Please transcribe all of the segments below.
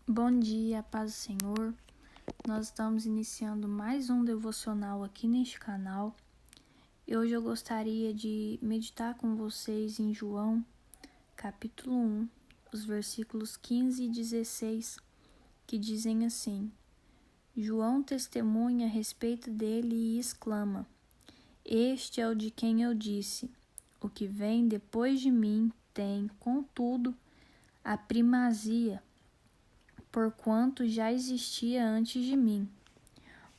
Bom dia, paz do Senhor. Nós estamos iniciando mais um devocional aqui neste canal. E hoje eu gostaria de meditar com vocês em João, capítulo 1, os versículos 15 e 16, que dizem assim: João testemunha a respeito dele e exclama: Este é o de quem eu disse: O que vem depois de mim tem, contudo, a primazia, porquanto já existia antes de mim,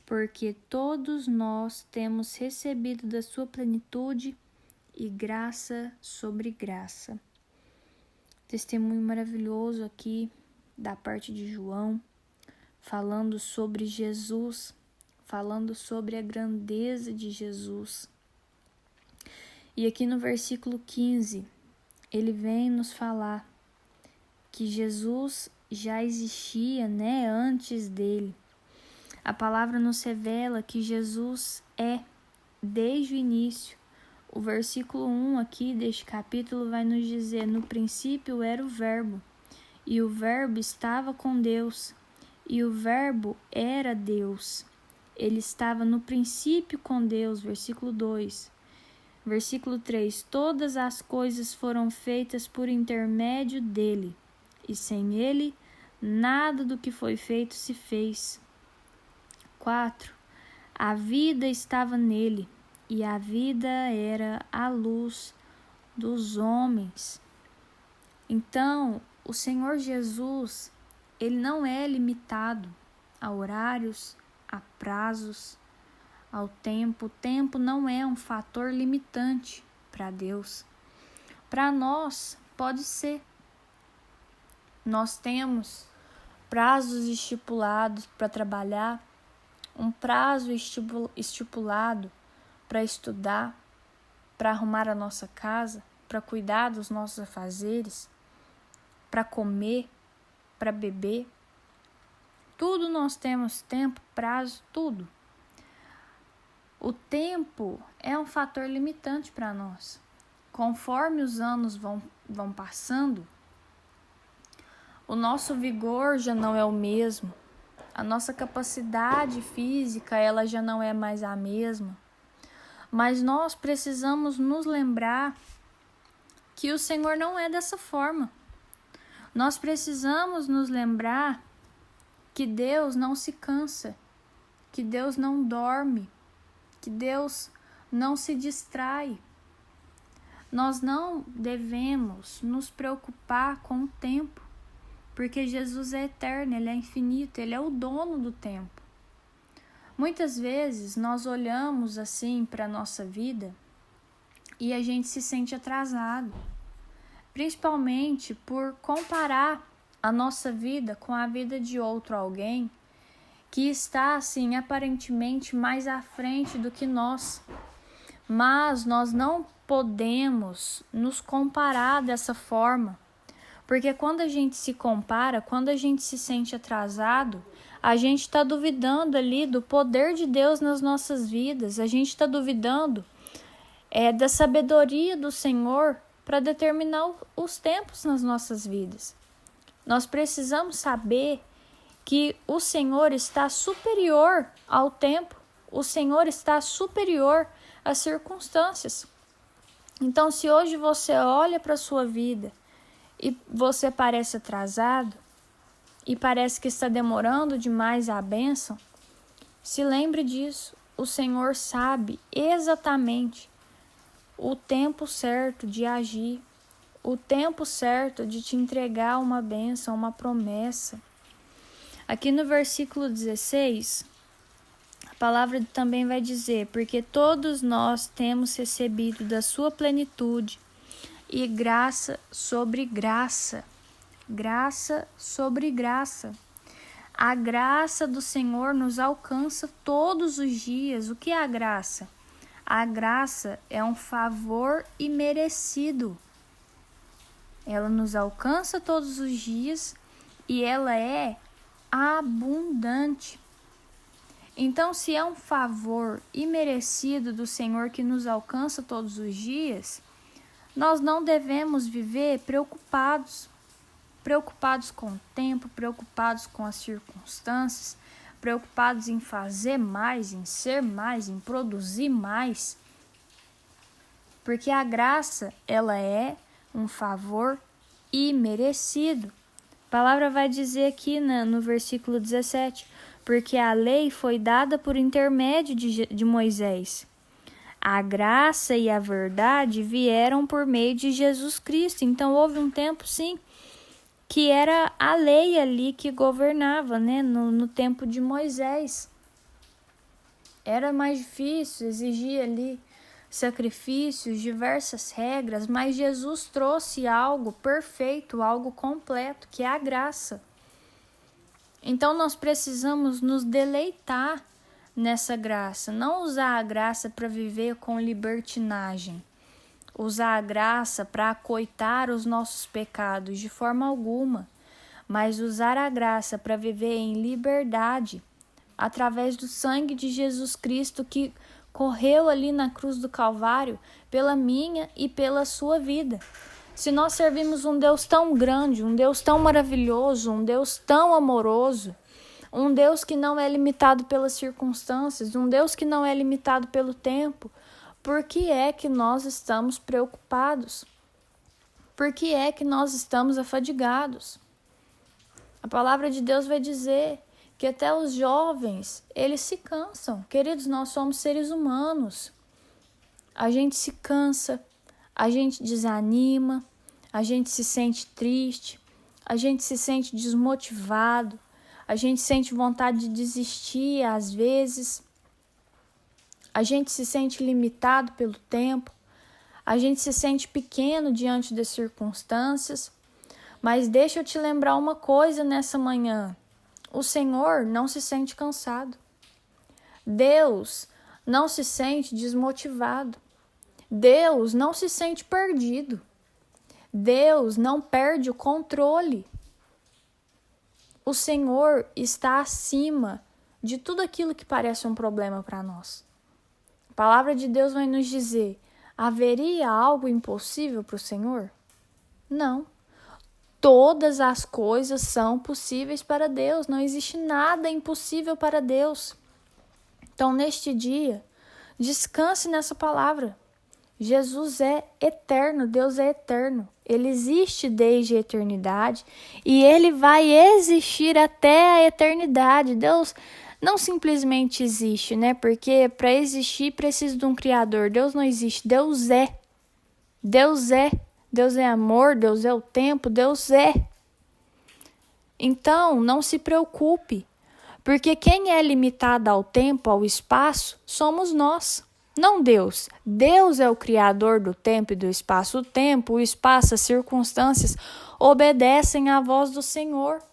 porque todos nós temos recebido da sua plenitude e graça sobre graça. Testemunho maravilhoso aqui da parte de João, falando sobre Jesus, falando sobre a grandeza de Jesus. E aqui no versículo 15, ele vem nos falar que Jesus já existia, antes dele. A palavra nos revela que Jesus é desde o início. O versículo 1 aqui deste capítulo vai nos dizer: no princípio era o Verbo, e o Verbo estava com Deus, e o Verbo era Deus. Ele estava no princípio com Deus, versículo 2. Versículo 3, todas as coisas foram feitas por intermédio dele, e sem ele, nada do que foi feito se fez. 4. A vida estava nele, e a vida era a luz dos homens. Então, o Senhor Jesus, ele não é limitado a horários, a prazos, ao tempo. O tempo não é um fator limitante para Deus. Para nós, pode ser. Nós temos prazos estipulados para trabalhar, um prazo estipulado para estudar, para arrumar a nossa casa, para cuidar dos nossos afazeres, para comer, para beber. Tudo nós temos tempo, prazo, tudo. O tempo é um fator limitante para nós. Conforme os anos vão passando, o nosso vigor já não é o mesmo. A nossa capacidade física, ela já não é mais a mesma. Mas nós precisamos nos lembrar que o Senhor não é dessa forma. Nós precisamos nos lembrar que Deus não se cansa, que Deus não dorme, que Deus não se distrai. Nós não devemos nos preocupar com o tempo, porque Jesus é eterno, Ele é infinito, Ele é o dono do tempo. Muitas vezes nós olhamos assim para a nossa vida e a gente se sente atrasado, principalmente por comparar a nossa vida com a vida de outro alguém que está assim aparentemente mais à frente do que nós. Mas nós não podemos nos comparar dessa forma. Porque quando a gente se compara, quando a gente se sente atrasado, a gente está duvidando ali do poder de Deus nas nossas vidas. A gente está duvidando da sabedoria do Senhor para determinar os tempos nas nossas vidas. Nós precisamos saber que o Senhor está superior ao tempo. O Senhor está superior às circunstâncias. Então, se hoje você olha para a sua vida e você parece atrasado, e parece que está demorando demais a bênção, se lembre disso. O Senhor sabe exatamente o tempo certo de agir, o tempo certo de te entregar uma bênção, uma promessa. Aqui no versículo 16, a palavra também vai dizer: porque todos nós temos recebido da sua plenitude e graça sobre graça. Graça sobre graça. A graça do Senhor nos alcança todos os dias. O que é a graça? A graça é um favor imerecido. Ela nos alcança todos os dias e ela é abundante. Então, se é um favor imerecido do Senhor que nos alcança todos os dias, nós não devemos viver preocupados, preocupados com o tempo, preocupados com as circunstâncias, preocupados em fazer mais, em ser mais, em produzir mais. Porque a graça, ela é um favor imerecido. A palavra vai dizer aqui no versículo 17, porque a lei foi dada por intermédio de Moisés. A graça e a verdade vieram por meio de Jesus Cristo. Então houve um tempo, sim, que era a lei ali que governava, né? No tempo de Moisés. Era mais difícil, exigia ali sacrifícios, diversas regras, mas Jesus trouxe algo perfeito, algo completo, que é a graça. Então nós precisamos nos deleitar nessa graça, não usar a graça para viver com libertinagem, usar a graça para acoitar os nossos pecados de forma alguma, mas usar a graça para viver em liberdade, através do sangue de Jesus Cristo que correu ali na cruz do Calvário pela minha e pela sua vida. Se nós servimos um Deus tão grande, um Deus tão maravilhoso, um Deus tão amoroso, um Deus que não é limitado pelas circunstâncias, um Deus que não é limitado pelo tempo, por que é que nós estamos preocupados? Por que é que nós estamos afadigados? A palavra de Deus vai dizer que até os jovens, eles se cansam. Queridos, nós somos seres humanos. A gente se cansa, a gente desanima, a gente se sente triste, a gente se sente desmotivado, a gente sente vontade de desistir às vezes, a gente se sente limitado pelo tempo, a gente se sente pequeno diante das circunstâncias. Mas deixa eu te lembrar uma coisa nessa manhã. O Senhor não se sente cansado. Deus não se sente desmotivado. Deus não se sente perdido. Deus não perde o controle. O Senhor está acima de tudo aquilo que parece um problema para nós. A palavra de Deus vai nos dizer: haveria algo impossível para o Senhor? Não. Todas as coisas são possíveis para Deus. Não existe nada impossível para Deus. Então, neste dia, descanse nessa palavra. Jesus é eterno, Deus é eterno. Ele existe desde a eternidade e Ele vai existir até a eternidade. Deus não simplesmente existe, né? Porque para existir precisa de um Criador. Deus não existe, Deus é. Deus é. Deus é amor, Deus é o tempo, Deus é. Então, não se preocupe, porque quem é limitado ao tempo, ao espaço, somos nós, não Deus. Deus é o criador do tempo e do espaço. O tempo, o espaço, as circunstâncias obedecem à voz do Senhor.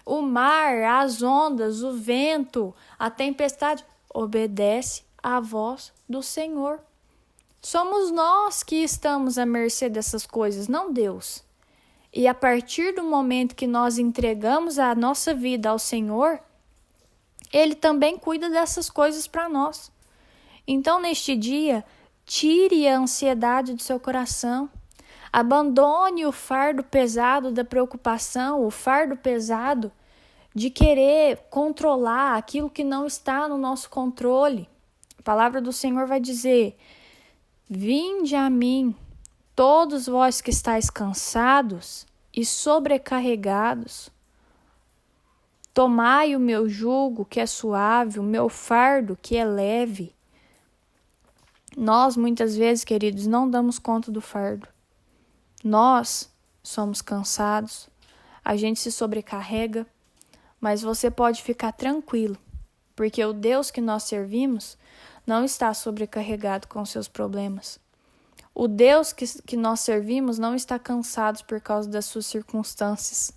O mar, as ondas, o vento, a tempestade obedece à voz do Senhor. Somos nós que estamos à mercê dessas coisas, não Deus. E a partir do momento que nós entregamos a nossa vida ao Senhor, Ele também cuida dessas coisas para nós. Então, neste dia, tire a ansiedade do seu coração. Abandone o fardo pesado da preocupação, o fardo pesado de querer controlar aquilo que não está no nosso controle. A palavra do Senhor vai dizer: vinde a mim, todos vós que estáis cansados e sobrecarregados. Tomai o meu jugo, que é suave, o meu fardo, que é leve. Nós, muitas vezes, queridos, não damos conta do fardo. Nós somos cansados, a gente se sobrecarrega, mas você pode ficar tranquilo, porque o Deus que nós servimos não está sobrecarregado com seus problemas. O Deus que nós servimos não está cansado por causa das suas circunstâncias.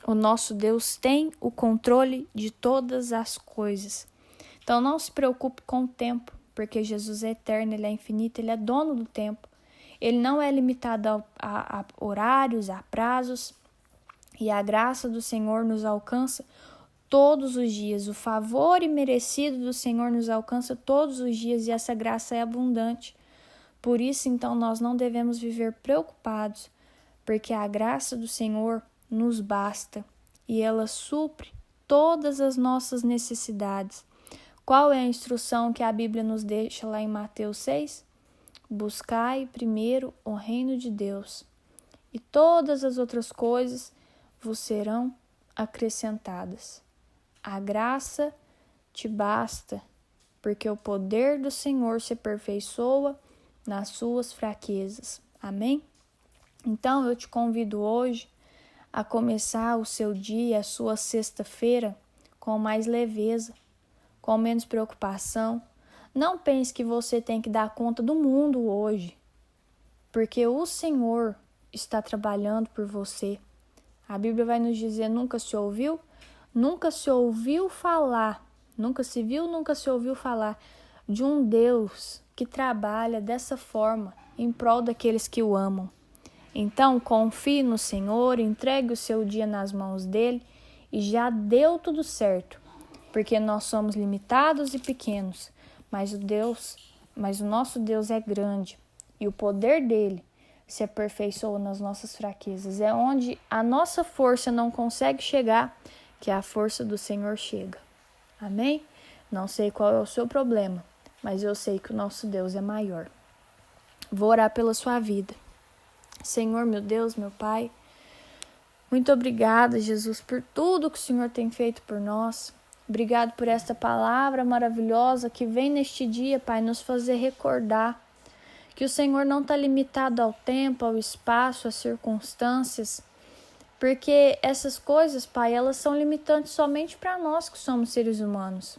O nosso Deus tem o controle de todas as coisas. Então não se preocupe com o tempo, porque Jesus é eterno, Ele é infinito, Ele é dono do tempo. Ele não é limitado a horários, a prazos, e a graça do Senhor nos alcança todos os dias. O favor imerecido do Senhor nos alcança todos os dias e essa graça é abundante. Por isso, então, nós não devemos viver preocupados, porque a graça do Senhor nos basta e ela supre todas as nossas necessidades. Qual é a instrução que a Bíblia nos deixa lá em Mateus 6? Buscai primeiro o reino de Deus, e todas as outras coisas vos serão acrescentadas. A graça te basta, porque o poder do Senhor se aperfeiçoa nas suas fraquezas. Amém? Então eu te convido hoje a começar o seu dia, a sua sexta-feira, com mais leveza, com menos preocupação. Não pense que você tem que dar conta do mundo hoje, porque o Senhor está trabalhando por você. A Bíblia vai nos dizer, nunca se ouviu falar, nunca se viu, nunca se ouviu falar de um Deus que trabalha dessa forma em prol daqueles que o amam. Então, confie no Senhor, entregue o seu dia nas mãos dele e já deu tudo certo, porque nós somos limitados e pequenos, mas o nosso Deus é grande e o poder dele se aperfeiçoa nas nossas fraquezas. É onde a nossa força não consegue chegar, que a força do Senhor chega. Amém? Não sei qual é o seu problema, mas eu sei que o nosso Deus é maior. Vou orar pela sua vida. Senhor, meu Deus, meu Pai, muito obrigada, Jesus, por tudo que o Senhor tem feito por nós. Obrigado por esta palavra maravilhosa que vem neste dia, Pai, nos fazer recordar que o Senhor não está limitado ao tempo, ao espaço, às circunstâncias, porque essas coisas, Pai, elas são limitantes somente para nós que somos seres humanos.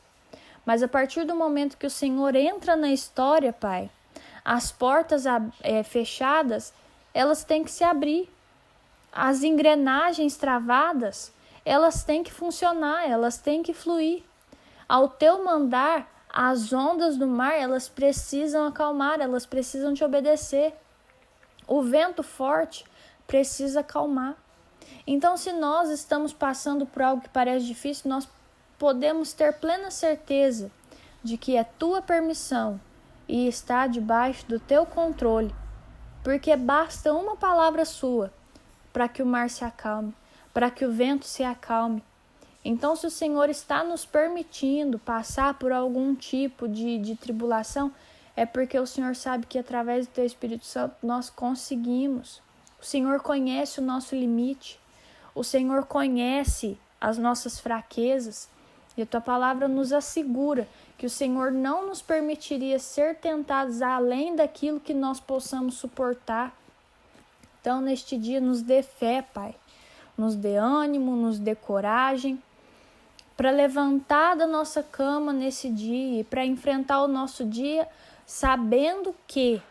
Mas a partir do momento que o Senhor entra na história, Pai, as portas fechadas, elas têm que se abrir. As engrenagens travadas, elas têm que funcionar, elas têm que fluir. Ao teu mandar, as ondas do mar, elas precisam acalmar, elas precisam te obedecer. O vento forte precisa acalmar. Então, se nós estamos passando por algo que parece difícil, nós podemos ter plena certeza de que é tua permissão e está debaixo do teu controle, porque basta uma palavra sua para que o mar se acalme, para que o vento se acalme. Então, se o Senhor está nos permitindo passar por algum tipo de tribulação, é porque o Senhor sabe que através do teu Espírito Santo nós conseguimos. O Senhor conhece o nosso limite, o Senhor conhece as nossas fraquezas, e a tua palavra nos assegura que o Senhor não nos permitiria ser tentados além daquilo que nós possamos suportar. Então, neste dia, nos dê fé, Pai, nos dê ânimo, nos dê coragem para levantar da nossa cama nesse dia e para enfrentar o nosso dia sabendo que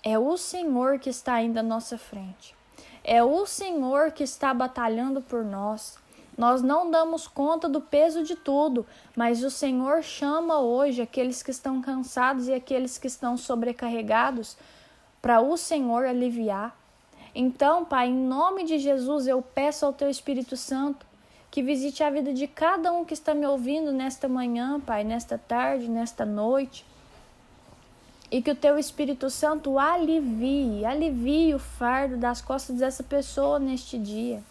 é o Senhor que está indo à nossa frente. É o Senhor que está batalhando por nós. Nós não damos conta do peso de tudo, mas o Senhor chama hoje aqueles que estão cansados e aqueles que estão sobrecarregados para o Senhor aliviar. Então, Pai, em nome de Jesus, eu peço ao Teu Espírito Santo que visite a vida de cada um que está me ouvindo nesta manhã, Pai, nesta tarde, nesta noite. E que o Teu Espírito Santo alivie o fardo das costas dessa pessoa neste dia.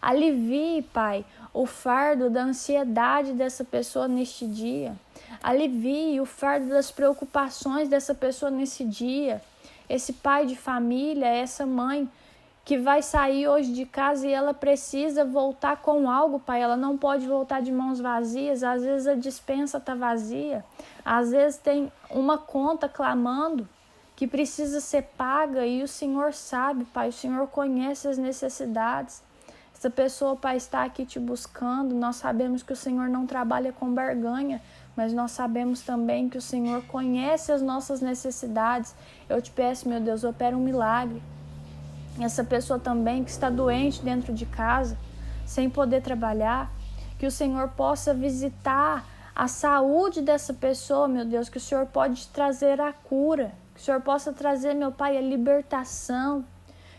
Alivie, Pai, o fardo da ansiedade dessa pessoa neste dia. Alivie o fardo das preocupações dessa pessoa nesse dia. Esse pai de família, essa mãe que vai sair hoje de casa e ela precisa voltar com algo, Pai. Ela não pode voltar de mãos vazias. Às vezes a despensa está vazia. Às vezes tem uma conta clamando que precisa ser paga e o Senhor sabe, Pai. O Senhor conhece as necessidades. Essa pessoa, Pai, está aqui te buscando. Nós sabemos que o Senhor não trabalha com barganha, mas nós sabemos também que o Senhor conhece as nossas necessidades. Eu te peço, meu Deus, opera um milagre. Essa pessoa também que está doente dentro de casa, sem poder trabalhar, que o Senhor possa visitar a saúde dessa pessoa, meu Deus, que o Senhor pode trazer a cura, que o Senhor possa trazer, meu Pai, a libertação,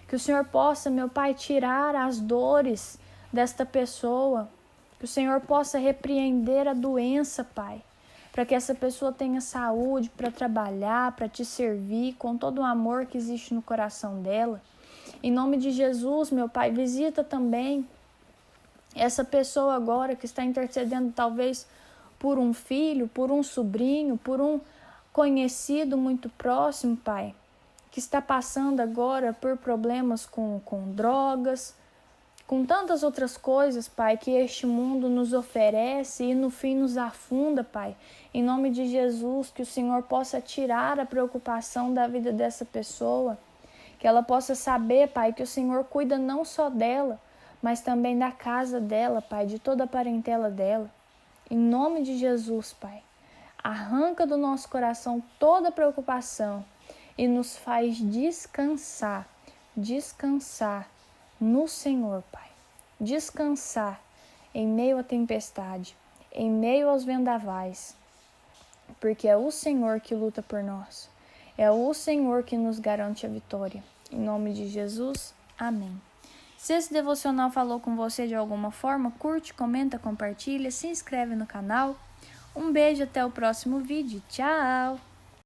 que o Senhor possa, meu Pai, tirar as dores desta pessoa, que o Senhor possa repreender a doença, Pai, para que essa pessoa tenha saúde para trabalhar, para te servir com todo o amor que existe no coração dela. Em nome de Jesus, meu Pai, visita também essa pessoa agora que está intercedendo talvez por um filho, por um sobrinho, por um conhecido muito próximo, Pai, que está passando agora por problemas com drogas, com tantas outras coisas, Pai, que este mundo nos oferece e no fim nos afunda, Pai. Em nome de Jesus, que o Senhor possa tirar a preocupação da vida dessa pessoa, que ela possa saber, Pai, que o Senhor cuida não só dela, mas também da casa dela, Pai, de toda a parentela dela. Em nome de Jesus, Pai, arranca do nosso coração toda preocupação e nos faz descansar no Senhor, Pai. Descansar em meio à tempestade, em meio aos vendavais, porque é o Senhor que luta por nós. É o Senhor que nos garante a vitória. Em nome de Jesus, amém. Se esse devocional falou com você de alguma forma, curte, comenta, compartilha, se inscreve no canal. Um beijo, até o próximo vídeo. Tchau!